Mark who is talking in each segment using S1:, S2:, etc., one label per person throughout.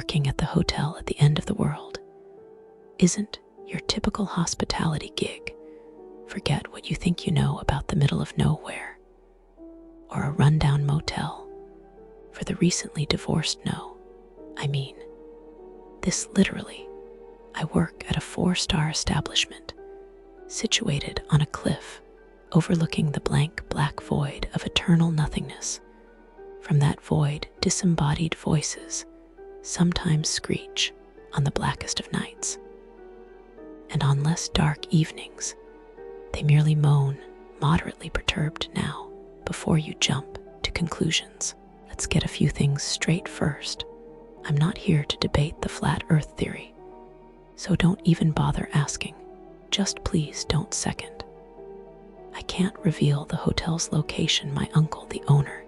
S1: working at the hotel at the end of the world isn't your typical hospitality gig. Forget what you think you know about the middle of nowhere or a rundown motel. For the recently divorced know, I mean, this literally. I work at a 4-star establishment situated on a cliff overlooking the blank black void of eternal nothingness. From that void, disembodied voices sometimes screech on the blackest of nights. And on less dark evenings, they merely moan, moderately perturbed now, before you jump to conclusions. Let's get a few things straight first. I'm not here to debate the flat earth theory, so don't even bother asking. Just please don't second. I can't reveal the hotel's location. My uncle, the owner,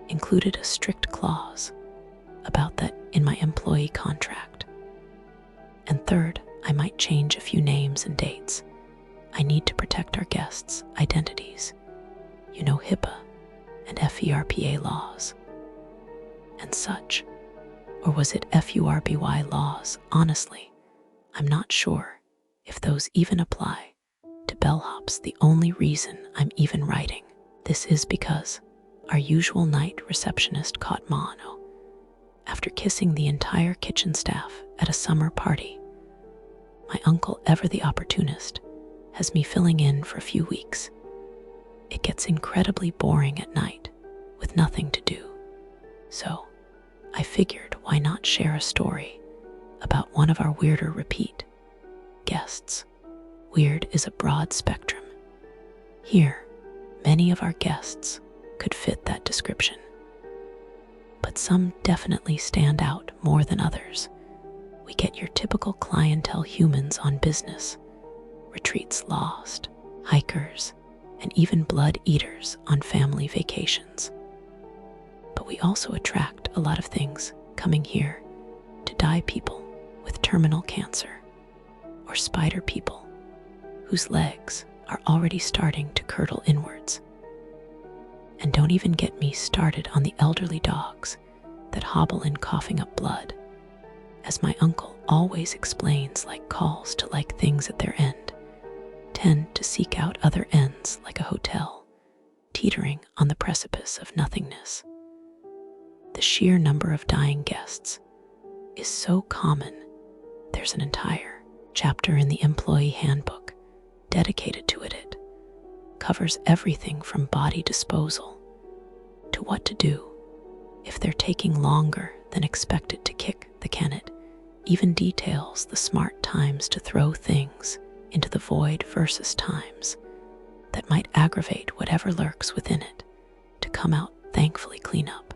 S1: included a strict clause about that in my employee contract. And third, I might change a few names and dates. I need to protect our guests' identities. You know, HIPAA and FERPA laws and such. Or was it FURBY laws? Honestly, I'm not sure if those even apply to bellhops. The only reason I'm even writing this is because our usual night receptionist caught mono after kissing the entire kitchen staff at a summer party. My uncle, ever the opportunist, has me filling in for a few weeks. It gets incredibly boring at night with nothing to do. So I figured, why not share a story about one of our weirder repeat guests. Weird is a broad spectrum. Here, many of our guests could fit that description, but some definitely stand out more than others. We get your typical clientele, humans on business, retreats, lost, hikers, and even blood eaters on family vacations. But we also attract a lot of things coming here to die: people with terminal cancer, or spider people whose legs are already starting to curdle inwards. And don't even get me started on the elderly dogs that hobble in coughing up blood. As my uncle always explains, like calls to like things at their end tend to seek out other ends, like a hotel teetering on the precipice of nothingness. The sheer number of dying guests is so common. There's an entire chapter in the employee handbook dedicated to it. It covers everything from body disposal to what to do if they're taking longer than expected to kick the can. It even details the smart times to throw things into the void versus times that might aggravate whatever lurks within it to come out thankfully clean up.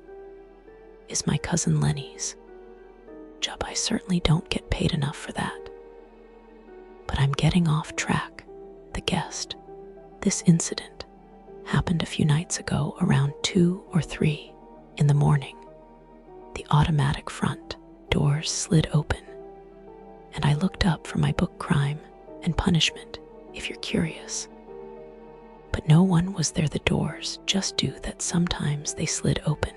S1: Is my cousin Lenny's job. I certainly don't get paid enough for that. But I'm getting off track. The guest. This incident happened a few nights ago around 2 or 3 in the morning. The automatic front doors slid open, and I looked up from my book Crime and Punishment, if you're curious. But no one was there. The doors just do that. Sometimes they slid open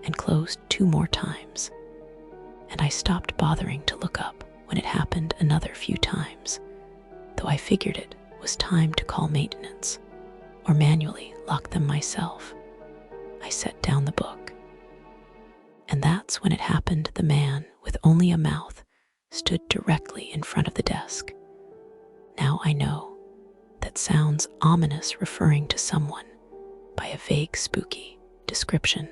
S1: and closed 2 more times, and I stopped bothering to look up when it happened another few times, though I figured it was time to call maintenance or manually lock them myself. I set down the book, and that's when it happened. The man with only a mouth stood directly in front of the desk. Now I know that sounds ominous, referring to someone by a vague, spooky description,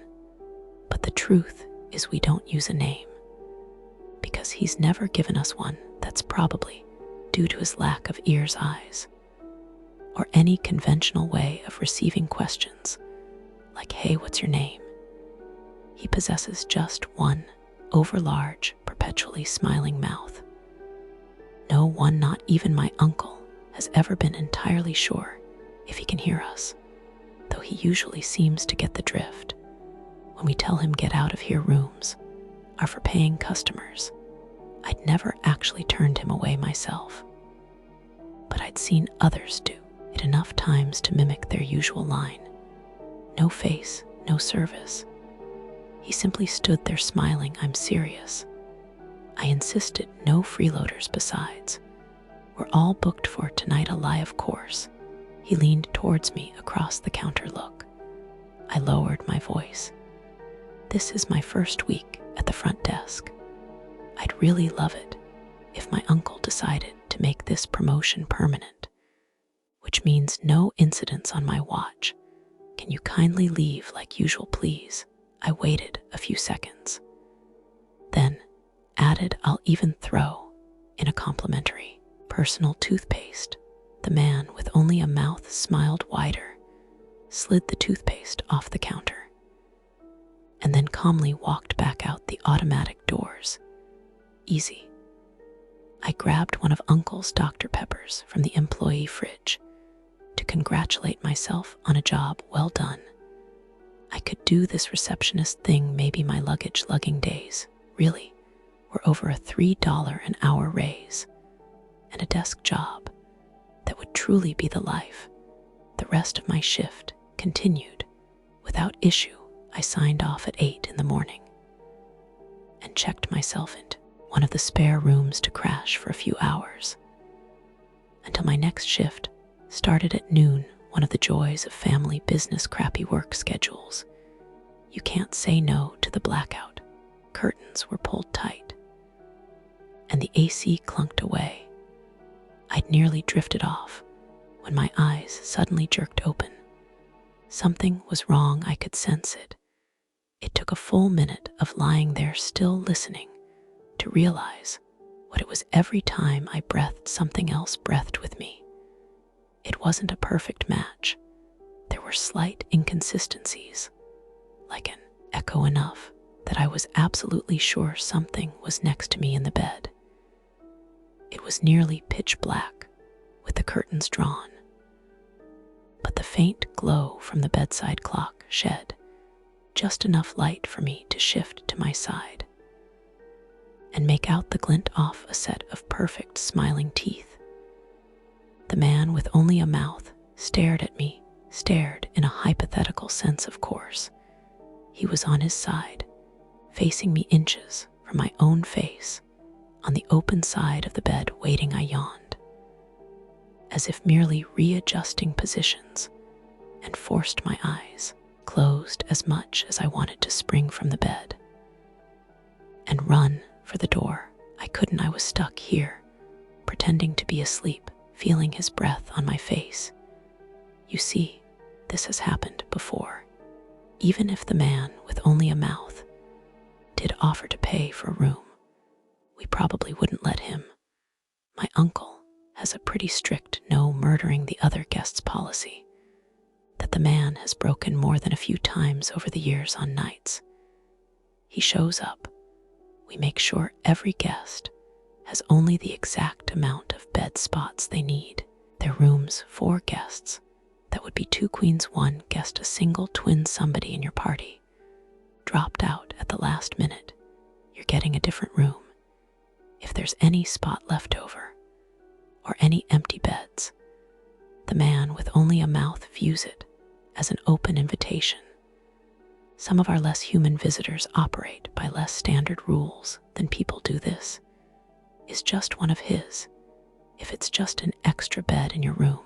S1: but the truth is we don't use a name because he's never given us one. That's probably due to his lack of ears, eyes, or any conventional way of receiving questions like, hey, what's your name? He possesses just one overlarge, perpetually smiling mouth. No one, not even my uncle, has ever been entirely sure if he can hear us, though he usually seems to get the drift. When we tell him get out of here, rooms are for paying customers. I'd never actually turned him away myself, but I'd seen others do it enough times to mimic their usual line. No face, no service. He simply stood there smiling. I'm serious. I insisted no freeloaders besides. We're all booked for tonight. A lie, of course. He leaned towards me across the counter. Look. I lowered my voice. This is my first week at the front desk. I'd really love it if my uncle decided to make this promotion permanent, which means no incidents on my watch. Can you kindly leave like usual, please? I waited a few seconds, then added, I'll even throw in a complimentary personal toothpaste. The man with only a mouth smiled wider, slid the toothpaste off the counter, and then calmly walked back out the automatic doors. Easy. I grabbed one of Uncle's Dr. Peppers from the employee fridge to congratulate myself on a job well done. I could do this receptionist thing. Maybe my luggage lugging days really were over a $3 an hour raise and a desk job that would truly be the life. The rest of my shift continued without issue. I signed off at 8 in the morning and checked myself into one of the spare rooms to crash for a few hours until my next shift started at noon. One of the joys of family business, crappy work schedules. You can't say no to the blackout. Curtains were pulled tight, and the AC clunked away. I'd nearly drifted off when my eyes suddenly jerked open. Something was wrong. I could sense it. It took a full minute of lying there still listening to realize what it was. Every time I breathed, something else breathed with me. It wasn't a perfect match. There were slight inconsistencies, like an echo enough that I was absolutely sure something was next to me in the bed. It was nearly pitch black, with the curtains drawn, but the faint glow from the bedside clock shed just enough light for me to shift to my side and make out the glint off a set of perfect smiling teeth. The man with only a mouth stared at me, stared in a hypothetical sense, of course. He was on his side, facing me inches from my own face, on the open side of the bed, waiting. I yawned, as if merely readjusting positions, and forced my eyes closed as much as I wanted to spring from the bed and run for the door. I couldn't. I was stuck here, pretending to be asleep, feeling his breath on my face. You see, this has happened before. Even if the man with only a mouth did offer to pay for a room, we probably wouldn't let him. My uncle has a pretty strict no murdering the other guests policy that the man has broken more than a few times over the years. On nights he shows up, we make sure every guest has only the exact amount of bed spots they need. Their rooms, 4 guests. That would be 2 queens, 1 guest, a single twin. Somebody in your party dropped out at the last minute. You're getting a different room. If there's any spot left over or any empty beds, the man with only a mouth views it as an open invitation. Some of our less human visitors operate by less standard rules than people do. This is just one of his. If it's just an extra bed in your room,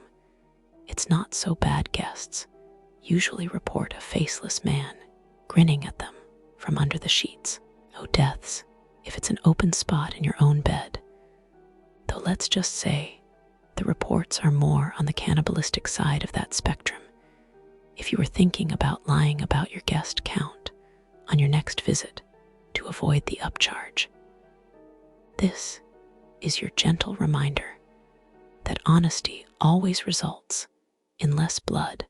S1: it's not so bad. Guests usually report a faceless man grinning at them from under the sheets. No deaths if it's an open spot in your own bed. Though let's just say the reports are more on the cannibalistic side of that spectrum. If you were thinking about lying about your guest count on your next visit to avoid the upcharge, this is your gentle reminder that honesty always results in less blood.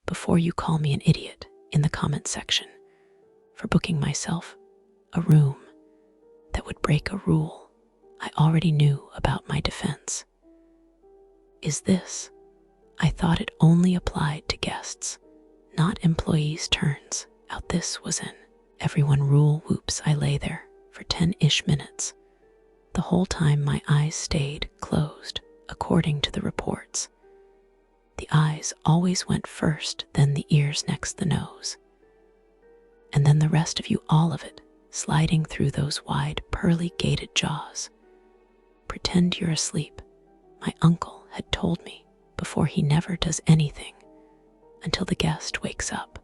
S1: Before you call me an idiot in the comment section for booking myself a room that would break a rule I already knew about. My defense is this: I thought it only applied to guests, not employees. Turns out this was an everyone rule. Whoops. I lay there for 10-ish minutes. The whole time my eyes stayed closed. According to the reports, the eyes always went first, then the ears, next the nose. and then the rest of you, all of it, sliding through those wide, pearly gated jaws. Pretend you're asleep, my uncle had told me before. He never does anything until the guest wakes up.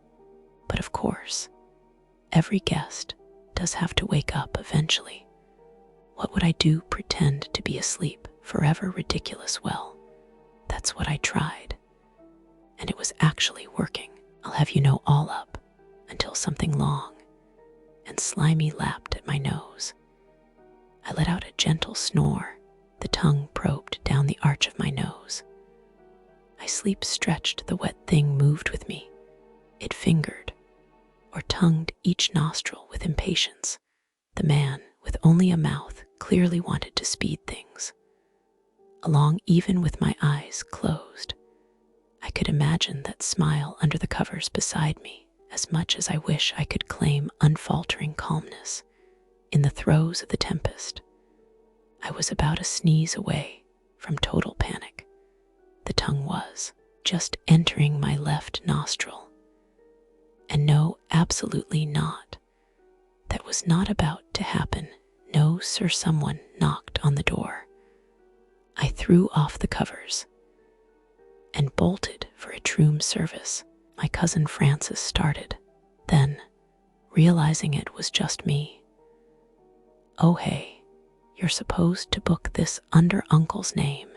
S1: But of course, every guest does have to wake up eventually. What would I do? Pretend to be asleep forever? Ridiculous. Well, that's what I tried. And it was actually working. I'll have you know, all up until something long and slimy lapped at my nose. I let out a gentle snore, the tongue probed down the arch of my nose. I sleep stretched, the wet thing moved with me. It fingered or tongued each nostril with impatience. The man, with only a mouth, clearly wanted to speed things along. Even with my eyes closed, I could imagine that smile under the covers beside me, as much as I wish I could claim unfaltering calmness in the throes of the tempest. I was about a sneeze away from total panic. The tongue was just entering my left nostril. And no, absolutely not. That was not about to happen. No, sir. Someone knocked on the door. I threw off the covers and bolted for a room service. My cousin Frances started. Then, realizing it was just me, "Oh hey, you're supposed to book this under Uncle's name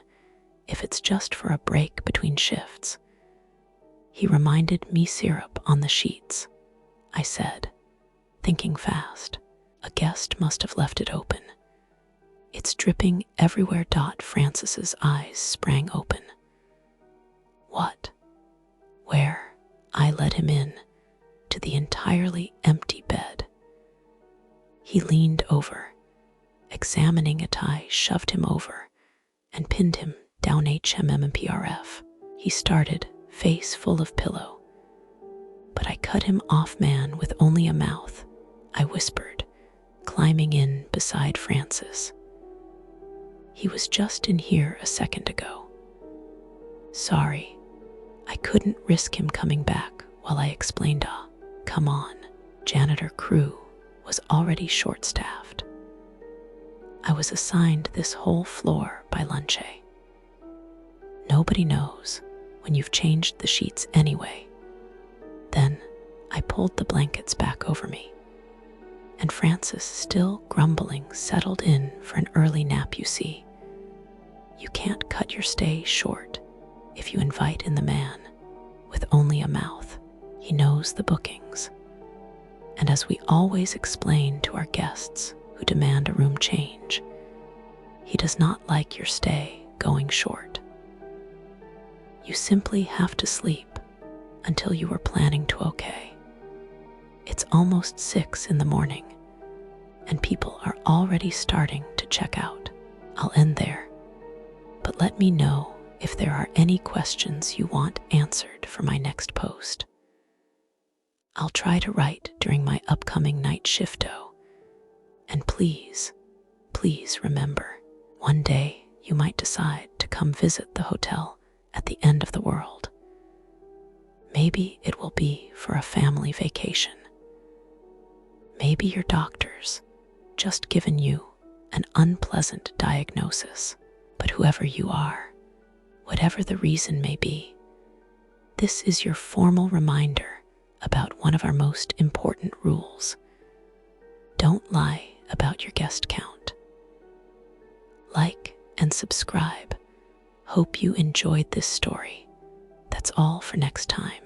S1: if it's just for a break between shifts." He reminded me. "Syrup on the sheets," I said, thinking fast. A guest must have left it open. It's dripping everywhere. Frances's eyes sprang open. What? Where? I led him in to the entirely empty bed. He leaned over, examining it. I shoved him over and pinned him down. HMMPRF. He started, face full of pillow. But I cut him off. "Man with only a mouth," I whispered, climbing in beside Frances. "He was just in here a second ago." "Sorry, I couldn't risk him coming back," while I explained. Come on." Janitor crew was already short-staffed. I was assigned this whole floor by lunch. Nobody knows when you've changed the sheets anyway. Then I pulled the blankets back over me, and Frances, still grumbling, settled in for an early nap. You see, you can't cut your stay short if you invite in the man with only a mouth. He knows the bookings. And as we always explain to our guests who demand a room change, he does not like your stay going short. You simply have to sleep until you were planning to. Okay. It's almost 6 in the morning, and people are already starting to check out. I'll end there, but let me know if there are any questions you want answered for my next post. I'll try to write during my upcoming night shifto. And please, please remember, one day you might decide to come visit the hotel at the end of the world. Maybe it will be for a family vacation. Maybe your doctor's just given you an unpleasant diagnosis. But whoever you are, whatever the reason may be, this is your formal reminder about one of our most important rules. Don't lie about your guest count. Like and subscribe. Hope you enjoyed this story. That's all for next time.